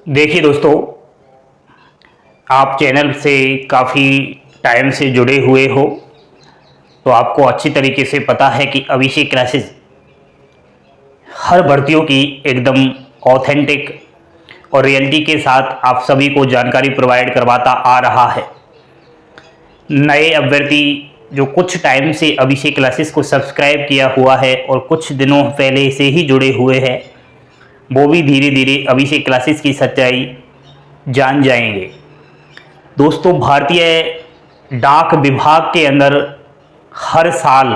देखिए दोस्तों, आप चैनल से काफ़ी टाइम से जुड़े हुए हो तो आपको अच्छी तरीके से पता है कि अभिषेक क्लासेस हर भर्तियों की एकदम ऑथेंटिक और रियलिटी के साथ आप सभी को जानकारी प्रोवाइड करवाता आ रहा है। नए अभ्यर्थी जो कुछ टाइम से अभिषेक क्लासेस को सब्सक्राइब किया हुआ है और कुछ दिनों पहले से ही जुड़े हुए हैं, वो भी धीरे धीरे अभिषेक क्लासेस की सच्चाई जान जाएंगे। दोस्तों, भारतीय डाक विभाग के अंदर हर साल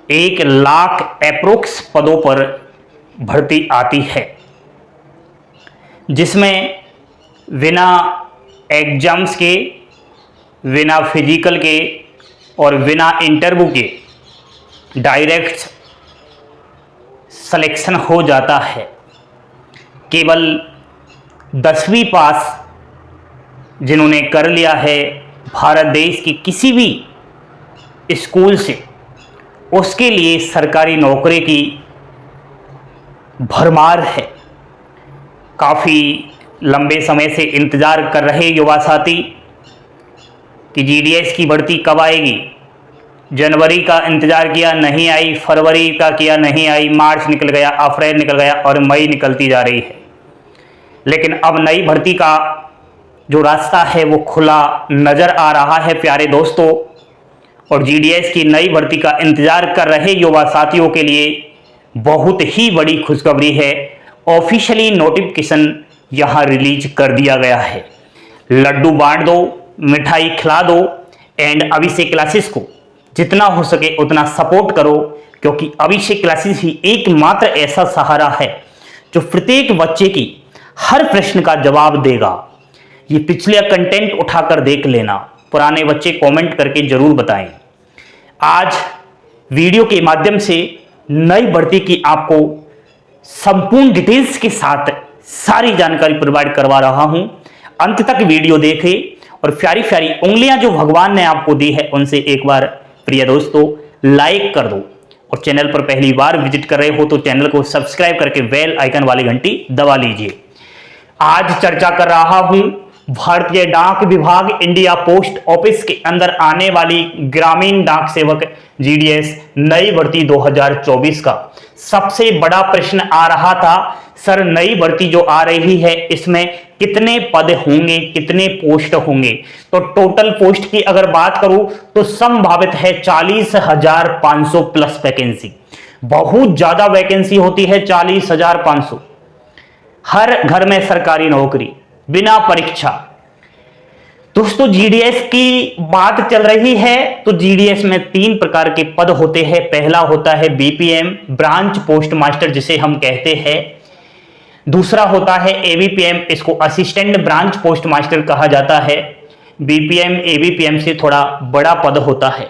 1 लाख एप्रोक्स पदों पर भर्ती आती है, जिसमें बिना एग्जाम्स के, बिना फिजिकल के और बिना इंटरव्यू के डायरेक्ट सिलेक्शन हो जाता है। केवल 10वीं पास जिन्होंने कर लिया है भारत देश की किसी भी स्कूल से, उसके लिए सरकारी नौकरी की भरमार है। काफ़ी लंबे समय से इंतज़ार कर रहे युवा साथी कि जीडीएस की भर्ती कब आएगी। जनवरी का इंतज़ार किया, नहीं आई। फरवरी का किया, नहीं आई। मार्च निकल गया, अप्रैल निकल गया और मई निकलती जा रही है। लेकिन अब नई भर्ती का जो रास्ता है वो खुला नज़र आ रहा है प्यारे दोस्तों। और जीडीएस की नई भर्ती का इंतज़ार कर रहे युवा साथियों के लिए बहुत ही बड़ी खुशखबरी है। ऑफिशियली नोटिफिकेशन यहाँ रिलीज कर दिया गया है। लड्डू बांट दो, मिठाई खिला दो एंड अभिषेक क्लासेस को जितना हो सके उतना सपोर्ट करो, क्योंकि अभिषेक क्लासेस ही एकमात्र ऐसा सहारा है जो प्रत्येक बच्चे की हर प्रश्न का जवाब देगा। ये पिछले कंटेंट उठाकर देख लेना, पुराने बच्चे कमेंट करके जरूर बताएं। आज वीडियो के माध्यम से नई भर्ती की आपको संपूर्ण डिटेल्स के साथ सारी जानकारी प्रोवाइड करवा रहा हूं। अंत तक वीडियो देखें और प्यारी प्यारी उंगलियां जो भगवान ने आपको दी है उनसे एक बार प्रिय दोस्तों लाइक कर दो। और चैनल पर पहली बार विजिट कर रहे हो तो चैनल को सब्सक्राइब करके बेल आइकन वाली घंटी दबा लीजिए। आज चर्चा कर रहा हूं भारतीय डाक विभाग इंडिया पोस्ट ऑफिस के अंदर आने वाली ग्रामीण डाक सेवक जीडीएस नई भर्ती 2024 का। सबसे बड़ा प्रश्न आ रहा था, सर नई भर्ती जो आ रही है इसमें कितने पद होंगे, कितने पोस्ट होंगे। तो टोटल पोस्ट की अगर बात करूं तो संभावित है 40,500 प्लस वैकेंसी। बहुत ज्यादा वैकेंसी होती है 40,500। हर घर में सरकारी नौकरी बिना परीक्षा। दोस्तों, जीडीएस की बात चल रही है तो जीडीएस में 3 प्रकार के पद होते हैं। पहला होता है बीपीएम, ब्रांच पोस्ट मास्टर जिसे हम कहते हैं। दूसरा होता है एबीपीएम, इसको असिस्टेंट ब्रांच पोस्ट मास्टर कहा जाता है। बीपीएम एबीपीएम से थोड़ा बड़ा पद होता है।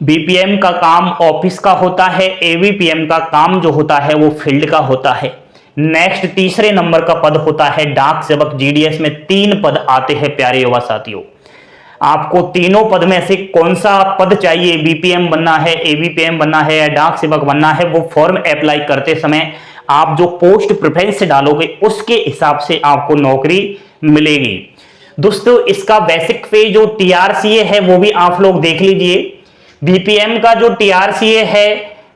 बीपीएम का काम ऑफिस का होता है, एबीपीएम का काम जो होता है वो फील्ड का होता है। नेक्स्ट तीसरे नंबर का पद होता है डाक सेवक। जीडीएस में 3 पद आते हैं प्यारे युवा साथियों। आपको तीनों पद में से कौन सा पद चाहिए, बीपीएम बनना है, एबीपीएम बनना है या डाक सेवक बनना है, वो फॉर्म अप्लाई करते समय आप जो पोस्ट प्रेफरेंस डालोगे उसके हिसाब से आपको नौकरी मिलेगी। दोस्तों, इसका बेसिक पे जो टीआरसीए है वो भी आप लोग देख लीजिए। बीपीएम का जो टीआरसीए है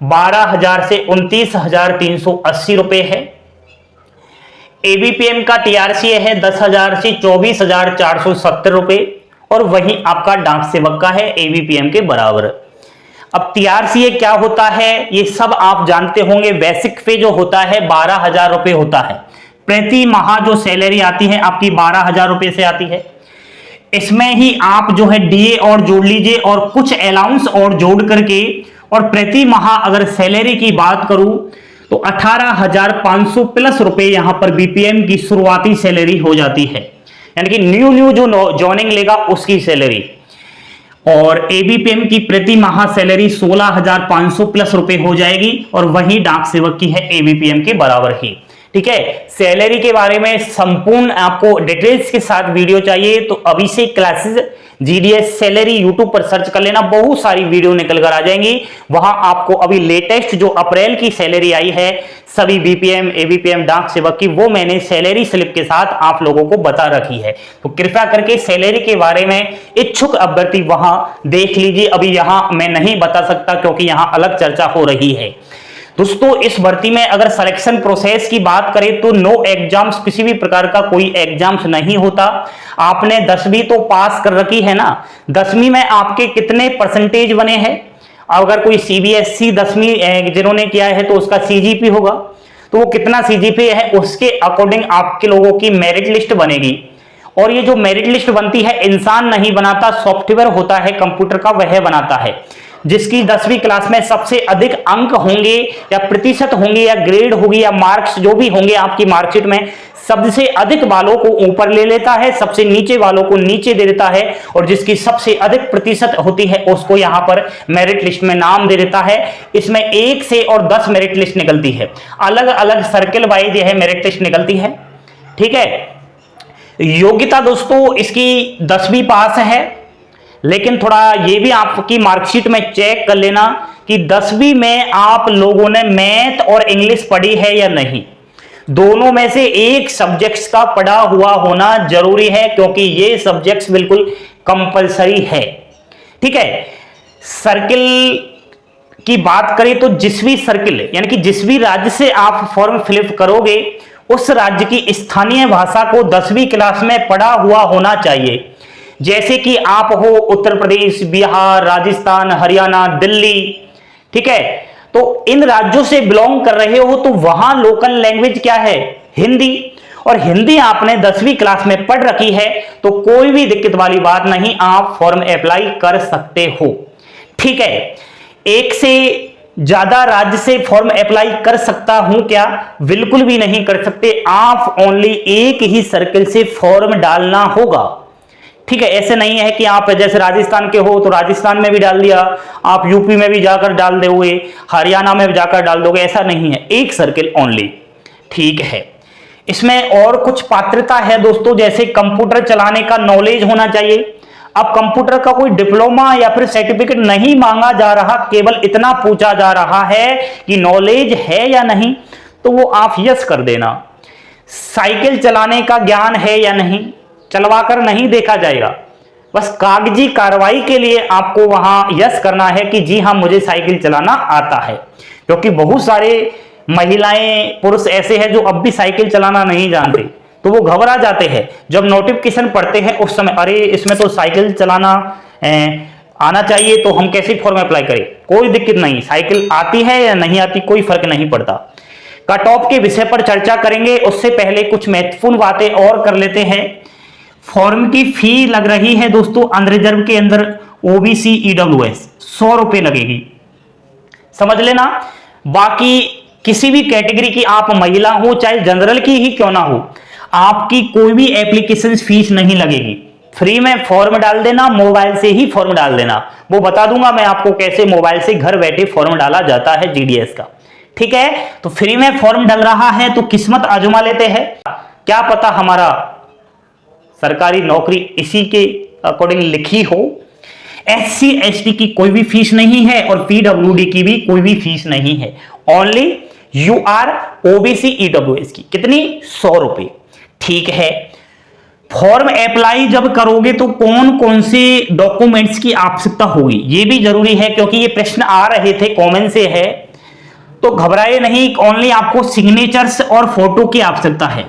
12,000 से 29,380 रुपए है। एबीपीएम का टीआरसीए है 10,000 से 24,470 रुपए और वहीं आपका डाक सेवक का है एबीपीएम के बराबर। अब टीआरसीए क्या होता है ये सब आप जानते होंगे। बेसिक पे जो होता है 12,000 रुपए होता है। प्रति माह जो सैलरी आती है आपकी 12,000 रुपए से आती है। इसमें ही आप जो है डीए और जोड़ लीजिए और कुछ अलाउंस और जोड़ करके, और प्रति माह अगर सैलरी की बात करूं तो 18,500 प्लस रुपए यहां पर बीपीएम की शुरुआती सैलरी हो जाती है, यानी कि न्यू जो ज्वाइनिंग लेगा उसकी सैलरी। और एबीपीएम की प्रति माह सैलरी 16,500 प्लस रुपए हो जाएगी और वहीं डाक सेवक की है एबीपीएम के बराबर ही। ठीक है, सैलरी के बारे में संपूर्ण आपको डिटेल्स के साथ वीडियो चाहिए तो अभिषेक क्लासेस जीडीएस सैलरी यूट्यूब पर सर्च कर लेना, बहुत सारी वीडियो निकल कर आ जाएंगी। वहां आपको अभी लेटेस्ट जो अप्रैल की सैलरी आई है सभी बीपीएम, एबीपीएम, डाक सेवक की, वो मैंने सैलरी स्लिप के साथ आप लोगों को बता रखी है। तो कृपया करके सैलरी के बारे में इच्छुक अभ्यर्थी वहां देख लीजिए। अभी यहां मैं नहीं बता सकता क्योंकि यहां अलग चर्चा हो रही है। दोस्तों इस भर्ती में अगर सिलेक्शन प्रोसेस की बात करें तो नो एग्जाम्स, किसी भी प्रकार का कोई एग्जाम्स नहीं होता। आपने 10वीं तो पास कर रखी है ना, 10वीं में आपके कितने परसेंटेज बने हैं, अगर कोई सीबीएसई 10वीं जिन्होंने किया है तो उसका सीजीपी होगा, तो वो कितना सीजीपी है उसके अकॉर्डिंग आपके लोगों की मेरिट लिस्ट बनेगी। और ये जो मेरिट लिस्ट बनती है इंसान नहीं बनाता, सॉफ्टवेयर होता है कंप्यूटर का, वह बनाता है। जिसकी 10वीं क्लास में सबसे अधिक अंक होंगे या प्रतिशत होंगे या ग्रेड होगी या मार्क्स जो भी होंगे आपकी मार्कशीट में, सबसे अधिक वालों को ऊपर ले लेता है, सबसे नीचे वालों को नीचे दे देता है, और जिसकी सबसे अधिक प्रतिशत होती है उसको यहां पर मेरिट लिस्ट में नाम दे देता है। इसमें 1 से और 10 मेरिट लिस्ट निकलती है, अलग अलग सर्किल वाइज यह मेरिट लिस्ट निकलती है। ठीक है। योग्यता दोस्तों इसकी 10वीं पास है, लेकिन थोड़ा ये भी आपकी मार्कशीट में चेक कर लेना कि 10वीं में आप लोगों ने मैथ और इंग्लिश पढ़ी है या नहीं। दोनों में से एक सब्जेक्ट्स का पढ़ा हुआ होना जरूरी है, क्योंकि ये सब्जेक्ट्स बिल्कुल कंपलसरी है। ठीक है। सर्किल की बात करें तो जिस भी सर्किल यानी कि जिस भी राज्य से आप फॉर्म फिलअप करोगे उस राज्य की स्थानीय भाषा को 10वीं क्लास में पढ़ा हुआ होना चाहिए। जैसे कि आप हो उत्तर प्रदेश, बिहार, राजस्थान, हरियाणा, दिल्ली, ठीक है, तो इन राज्यों से बिलोंग कर रहे हो तो वहां लोकल लैंग्वेज क्या है, हिंदी, और हिंदी आपने 10वीं क्लास में पढ़ रखी है तो कोई भी दिक्कत वाली बात नहीं, आप फॉर्म अप्लाई कर सकते हो। ठीक है। एक से ज्यादा राज्य से फॉर्म अप्लाई कर सकता हूं क्या? बिल्कुल भी नहीं कर सकते। आप ओनली एक ही सर्किल से फॉर्म डालना होगा। ठीक है। ऐसे नहीं है कि आप जैसे राजस्थान के हो तो राजस्थान में भी डाल दिया, आप यूपी में भी जाकर डाल दोगे, हरियाणा में भी जाकर डाल दोगे, ऐसा नहीं है, एक सर्किल ओनली। ठीक है। इसमें और कुछ पात्रता है दोस्तों, जैसे कंप्यूटर चलाने का नॉलेज होना चाहिए। अब कंप्यूटर का कोई डिप्लोमा या फिर सर्टिफिकेट नहीं मांगा जा रहा, केवल इतना पूछा जा रहा है कि नॉलेज है या नहीं, तो वो आप यस कर देना। साइकिल चलाने का ज्ञान है या नहीं, चलवाकर नहीं देखा जाएगा, बस कागजी कार्रवाई के लिए आपको वहां यस करना है कि जी हां मुझे साइकिल चलाना आता है। क्योंकि बहुत सारे महिलाएं, पुरुष ऐसे हैं जो अब भी साइकिल चलाना नहीं जानते, तो वो घबरा जाते हैं जब नोटिफिकेशन पढ़ते हैं उस समय, अरे इसमें तो साइकिल चलाना आना चाहिए तो हम कैसे फॉर्म अप्लाई करें। कोई दिक्कत नहीं, साइकिल आती है या नहीं आती कोई फर्क नहीं पड़ता। कट ऑफ के विषय पर चर्चा करेंगे, उससे पहले कुछ महत्वपूर्ण बातें और कर लेते हैं। फॉर्म की फी लग रही है दोस्तों अनरिजर्व के अंदर ओबीसी ईडब्ल्यूएस 100 रुपए लगेगी, समझ लेना। बाकी किसी भी कैटेगरी की आप महिला हो चाहे जनरल की ही क्यों ना हो, आपकी कोई भी एप्लीकेशन फीस नहीं लगेगी। फ्री में फॉर्म डाल देना, मोबाइल से ही फॉर्म डाल देना, वो बता दूंगा मैं आपको कैसे मोबाइल से घर बैठे फॉर्म डाला जाता है जीडीएस का। ठीक है। तो फ्री में फॉर्म डल रहा है तो किस्मत आजमा लेते हैं, क्या पता हमारा सरकारी नौकरी इसी के अकॉर्डिंग लिखी हो। एससी एसटी की कोई भी फीस नहीं है और पीडब्ल्यूडी की भी कोई भी फीस नहीं है, ओनली यूआर ओबीसी ईडब्ल्यूएस की कितनी 100 रुपए। ठीक है। फॉर्म अप्लाई जब करोगे तो कौन कौन से डॉक्यूमेंट्स की आवश्यकता होगी ये भी जरूरी है, क्योंकि ये प्रश्न आ रहे थे कॉमन से है, तो घबराए नहीं। ओनली आपको सिग्नेचर्स और फोटो की आवश्यकता है।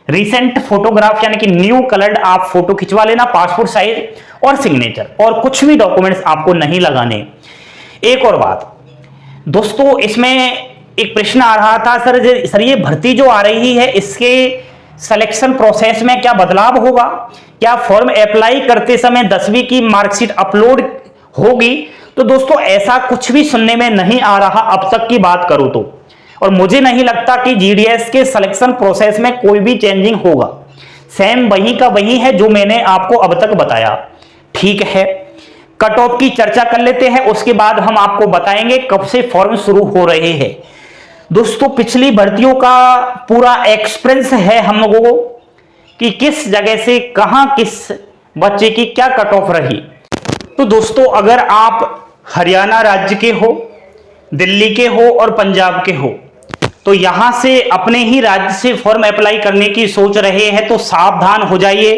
रिसेंट फोटोग्राफ यानी कि न्यू कलर्ड आप फोटो खिंचवा लेना, पासपोर्ट साइज और सिग्नेचर, और कुछ भी डॉक्यूमेंट्स आपको नहीं लगाने। एक और बात दोस्तों, इसमें एक प्रश्न आ रहा था, सर ये भर्ती जो आ रही है इसके सिलेक्शन प्रोसेस में क्या बदलाव होगा, क्या फॉर्म अप्लाई करते समय 10वीं की मार्कशीट अपलोड होगी? तो दोस्तों ऐसा कुछ भी सुनने में नहीं आ रहा अब तक की बात करूं तो, और मुझे नहीं लगता कि जीडीएस के सिलेक्शन प्रोसेस में कोई भी चेंजिंग होगा, सेम वही का वही है जो मैंने आपको अब तक बताया। ठीक है। कट ऑफ की चर्चा कर लेते हैं, उसके बाद हम आपको बताएंगे कब से फॉर्म शुरू हो रहे हैं। दोस्तों पिछली भर्तियों का पूरा एक्सपीरियंस है हम लोगों को कि किस जगह से कहां किस बच्चे की क्या कट ऑफ रही। तो दोस्तों अगर आप हरियाणा राज्य के हो, दिल्ली के हो और पंजाब के हो, तो यहां से अपने ही राज्य से फॉर्म अप्लाई करने की सोच रहे हैं तो सावधान हो जाइए,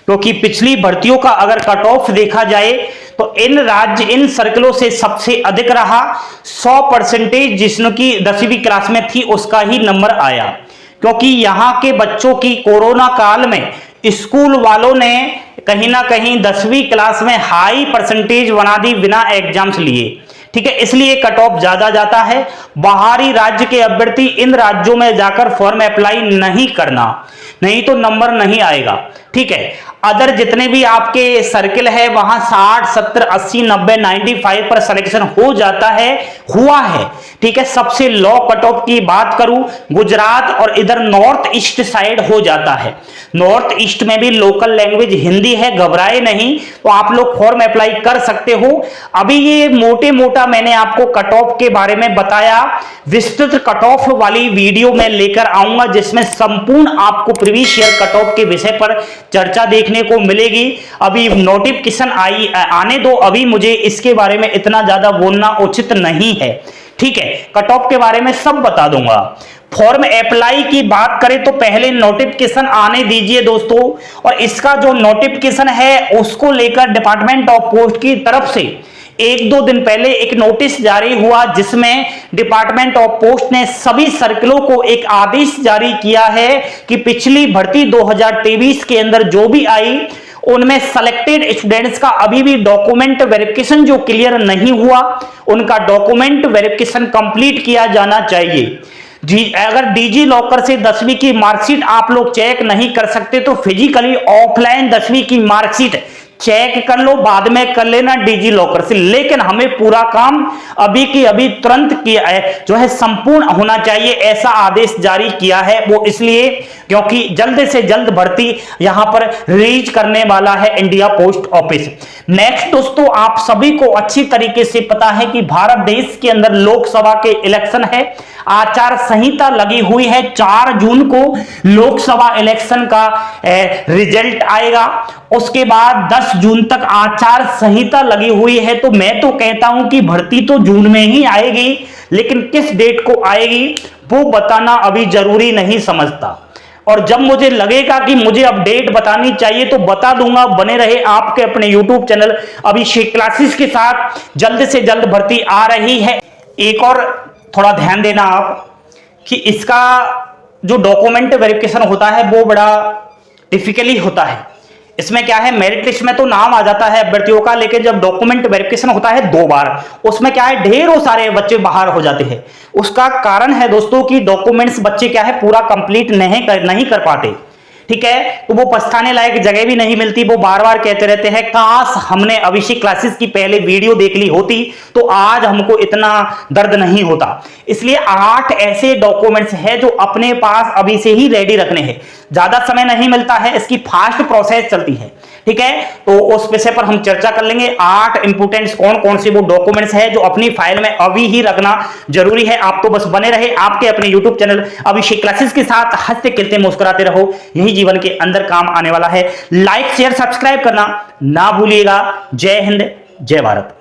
क्योंकि पिछली भर्तियों का अगर कट ऑफ देखा जाए तो इन सर्कलों से सबसे अधिक रहा। 100% जिसकी 10वीं क्लास में थी उसका ही नंबर आया, क्योंकि यहां के बच्चों की कोरोना काल में स्कूल वालों ने कहीं ना कहीं 10वीं क्लास में हाई परसेंटेज बना दी बिना एग्जाम्स लिए। ठीक है, इसलिए कट ऑफ ज्यादा जाता है। बाहरी राज्य के अभ्यर्थी इन राज्यों में जाकर फॉर्म अप्लाई नहीं करना, नहीं तो नंबर नहीं आएगा। ठीक है, अदर जितने भी आपके सर्किल है वहां 60, 70, 80, 90, 95 पर सिलेक्शन हो जाता है, हुआ है। ठीक है, सबसे लो कट ऑफ की बात करूं, गुजरात और इधर नॉर्थ ईस्ट साइड हो जाता है। नॉर्थ ईस्ट में भी लोकल लैंग्वेज हिंदी है, घबराए नहीं, तो आप लोग फॉर्म अप्लाई कर सकते हो। अभी ये मोटे मोटा मैंने आपको कट ऑफ के बारे में बताया, विस्तृत कट ऑफ वाली वीडियो में लेकर आऊंगा जिसमें संपूर्ण आपको प्रीवियस ईयर कट ऑफ के विषय पर चर्चा देखने को मिलेगी। अभी नोटिफिकेशन आने दो, अभी मुझे इसके बारे में इतना ज्यादा बोलना उचित नहीं है। ठीक है, कट ऑफ के बारे में सब बता दूंगा। फॉर्म अप्लाई की बात करें तो पहले नोटिफिकेशन आने दीजिए दोस्तों, और इसका जो नोटिफिकेशन है उसको लेकर डिपार्टमेंट ऑफ पोस्ट की तरफ से 1-2 दिन पहले एक नोटिस जारी हुआ, जिसमें डिपार्टमेंट ऑफ पोस्ट ने सभी सर्कलों को एक आदेश जारी किया है कि पिछली भर्ती 2023 के अंदर जो भी आई उनमें सेलेक्टेड स्टूडेंट्स का अभी भी डॉक्यूमेंट वेरिफिकेशन जो क्लियर नहीं हुआ, उनका डॉक्यूमेंट वेरिफिकेशन कंप्लीट किया जाना चाहिए। अगर डिजी लॉकर से 10वीं की मार्कशीट आप लोग चेक नहीं कर सकते तो फिजिकली ऑफलाइन 10वीं की मार्कशीट चेक कर लो, बाद में कर लेना डिजी लॉकर से, लेकिन हमें पूरा काम अभी की अभी तुरंत किया है जो है संपूर्ण होना चाहिए, ऐसा आदेश जारी किया है। वो इसलिए क्योंकि जल्द से जल्द भर्ती यहां पर रिलीज करने वाला है इंडिया पोस्ट ऑफिस। नेक्स्ट दोस्तों, आप सभी को अच्छी तरीके से पता है कि भारत देश के अंदर लोकसभा के इलेक्शन है, आचार संहिता लगी हुई है। 4 जून को लोकसभा इलेक्शन का रिजल्ट आएगा, उसके बाद 10 जून तक आचार संहिता लगी हुई है। तो मैं तो कहता हूं कि भर्ती तो जून में ही आएगी, लेकिन किस डेट को आएगी वो बताना अभी जरूरी नहीं समझता, और जब मुझे लगेगा कि मुझे अपडेट बतानी चाहिए तो बता दूंगा। बने रहे आपके अपने YouTube चैनल अभिषेक क्लासेस के साथ, जल्द से जल्द भर्ती आ रही है। एक और थोड़ा ध्यान देना आप कि इसका जो डॉक्यूमेंट वेरिफिकेशन होता है वो बड़ा डिफिकल्ट होता है। इसमें क्या है, मेरिट लिस्ट में तो नाम आ जाता है अभ्यर्थियों का, लेकिन जब डॉक्यूमेंट वेरिफिकेशन होता है 2 बार, उसमें क्या है ढेरों सारे बच्चे बाहर हो जाते हैं। उसका कारण है दोस्तों कि डॉक्यूमेंट्स बच्चे क्या है पूरा कंप्लीट नहीं कर पाते। ठीक है, तो वो पछताने लायक जगह भी नहीं मिलती। वो बार बार कहते रहते हैं काश हमने अभिषेक क्लासेस की पहले वीडियो देख ली होती तो आज हमको इतना दर्द नहीं होता। इसलिए 8 ऐसे डॉक्यूमेंट्स हैं जो अपने पास अभी से ही रेडी रखने हैं, ज्यादा समय नहीं मिलता है, इसकी फास्ट प्रोसेस चलती है। ठीक है, तो उस विषय पर हम चर्चा कर लेंगे। 8 इंपोर्टेंट्स कौन कौन से वो डॉक्यूमेंट्स है जो अपनी फाइल में अभी ही रखना जरूरी है। आप तो बस बने रहे आपके अपने YouTube चैनल अभिषेक क्लासेस के साथ, हंसते खेलते मुस्कुराते रहो, यही जीवन के अंदर काम आने वाला है। लाइक शेयर सब्सक्राइब करना ना भूलिएगा। जय हिंद, जय भारत।